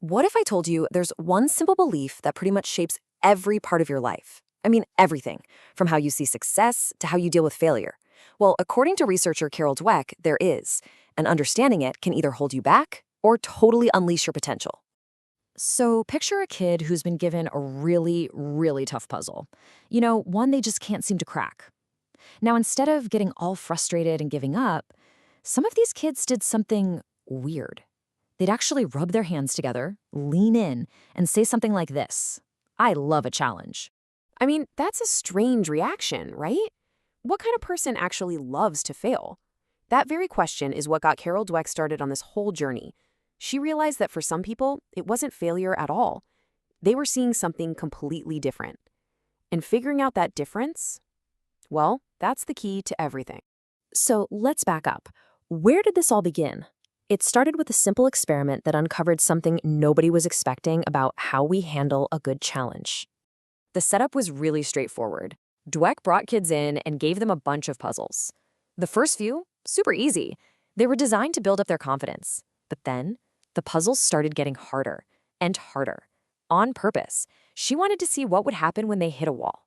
What if I told you there's one simple belief that pretty much shapes every part of your life? I mean, everything, from how you see success to how you deal with failure. Well, according to researcher Carol Dweck, there is, and understanding it can either hold you back or totally unleash your potential. So, picture a kid who's been given a really, really tough puzzle. One they just can't seem to crack. Now, instead of getting all frustrated and giving up, some of these kids did something weird. They'd actually rub their hands together, lean in, and say something like this: I love a challenge. I mean, that's a strange reaction, right? What kind of person actually loves to fail? That very question is what got Carol Dweck started on this whole journey. She realized that for some people, it wasn't failure at all. They were seeing something completely different. And figuring out that difference, well, that's the key to everything. So let's back up. Where did this all begin? It started with a simple experiment that uncovered something nobody was expecting about how we handle a good challenge. The setup was really straightforward. Dweck brought kids in and gave them a bunch of puzzles. The first few, super easy. They were designed to build up their confidence. But then, the puzzles started getting harder and harder. On purpose. She wanted to see what would happen when they hit a wall.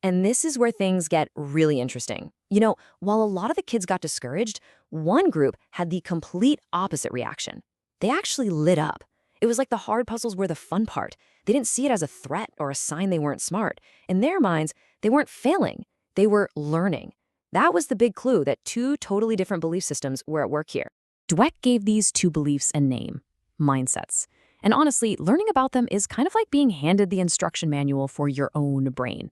And this is where things get really interesting. While a lot of the kids got discouraged, one group had the complete opposite reaction. They actually lit up. It was like the hard puzzles were the fun part. They didn't see it as a threat or a sign they weren't smart. In their minds, they weren't failing. They were learning. That was the big clue that two totally different belief systems were at work here. Dweck gave these two beliefs a name: mindsets. And honestly, learning about them is kind of like being handed the instruction manual for your own brain.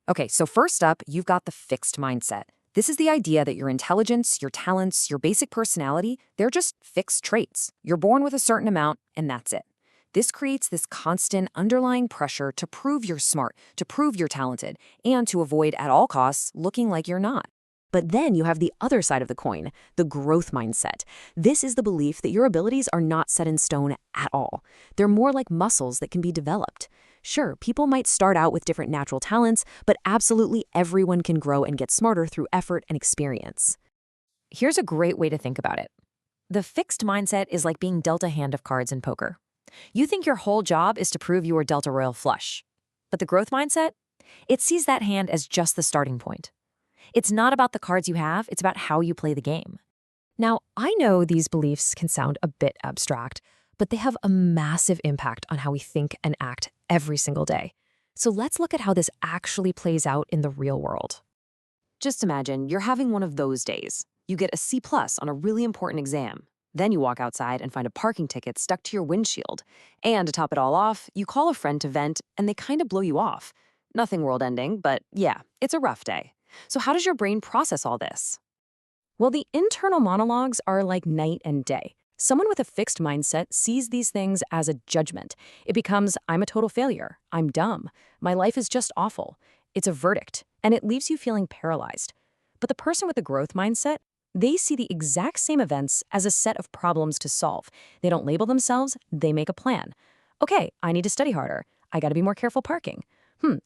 Okay, so first up, you've got the fixed mindset. This is the idea that your intelligence, your talents, your basic personality, they're just fixed traits. You're born with a certain amount, and that's it. This creates this constant underlying pressure to prove you're smart, to prove you're talented, and to avoid at all costs looking like you're not. But then you have the other side of the coin, the growth mindset. This is the belief that your abilities are not set in stone at all. They're more like muscles that can be developed. Sure, people might start out with different natural talents, but absolutely everyone can grow and get smarter through effort and experience. Here's a great way to think about it. The fixed mindset is like being dealt a hand of cards in poker. You think your whole job is to prove you were dealt a royal flush. But the growth mindset? It sees that hand as just the starting point. It's not about the cards you have, it's about how you play the game. Now, I know these beliefs can sound a bit abstract, but they have a massive impact on how we think and act every single day. So let's look at how this actually plays out in the real world. Just imagine you're having one of those days. You get a C+ on a really important exam. Then you walk outside and find a parking ticket stuck to your windshield. And to top it all off, you call a friend to vent and they kind of blow you off. Nothing world-ending, but yeah, it's a rough day. So how does your brain process all this? Well, the internal monologues are like night and day. Someone with a fixed mindset sees these things as a judgment. It becomes, I'm a total failure. I'm dumb. My life is just awful. It's a verdict, and it leaves you feeling paralyzed. But the person with a growth mindset, they see the exact same events as a set of problems to solve. They don't label themselves, they make a plan. Okay, I need to study harder. I gotta be more careful parking.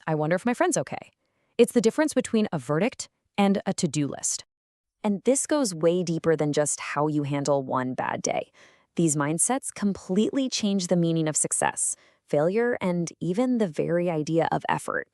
I wonder if my friend's okay. It's the difference between a verdict and a to-do list. And this goes way deeper than just how you handle one bad day. These mindsets completely change the meaning of success, failure, and even the very idea of effort.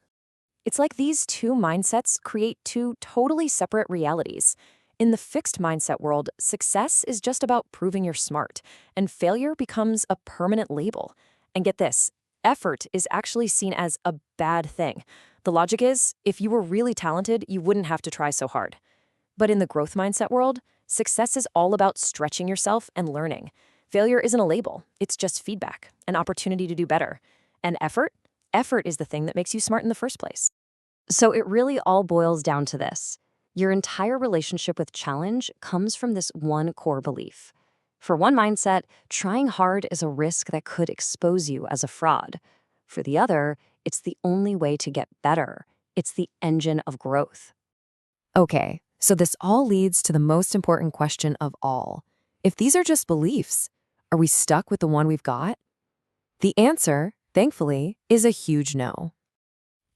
It's like these two mindsets create two totally separate realities. In the fixed mindset world, success is just about proving you're smart, and failure becomes a permanent label. And get this, effort is actually seen as a bad thing. The logic is, if you were really talented, you wouldn't have to try so hard. But in the growth mindset world, success is all about stretching yourself and learning. Failure isn't a label, it's just feedback, an opportunity to do better. And effort? Effort is the thing that makes you smart in the first place. So it really all boils down to this. Your entire relationship with challenge comes from this one core belief. For one mindset, trying hard is a risk that could expose you as a fraud. For the other, it's the only way to get better. It's the engine of growth. Okay, so this all leads to the most important question of all. If these are just beliefs, are we stuck with the one we've got? The answer, thankfully, is a huge no.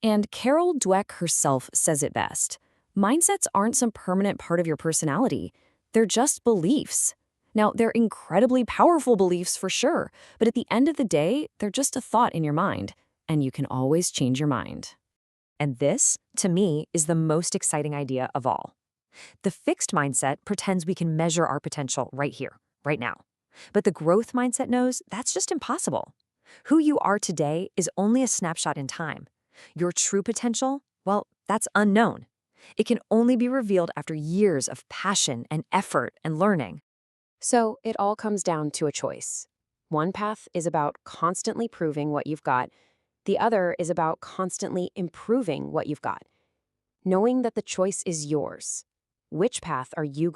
And Carol Dweck herself says it best. Mindsets aren't some permanent part of your personality. They're just beliefs. Now, they're incredibly powerful beliefs for sure, but at the end of the day, they're just a thought in your mind, and you can always change your mind. And this, to me, is the most exciting idea of all. The fixed mindset pretends we can measure our potential right here, right now. But the growth mindset knows that's just impossible. Who you are today is only a snapshot in time. Your true potential, well, that's unknown. It can only be revealed after years of passion and effort and learning. So it all comes down to a choice. One path is about constantly proving what you've got. The other is about constantly improving what you've got. Knowing that the choice is yours. Which path are you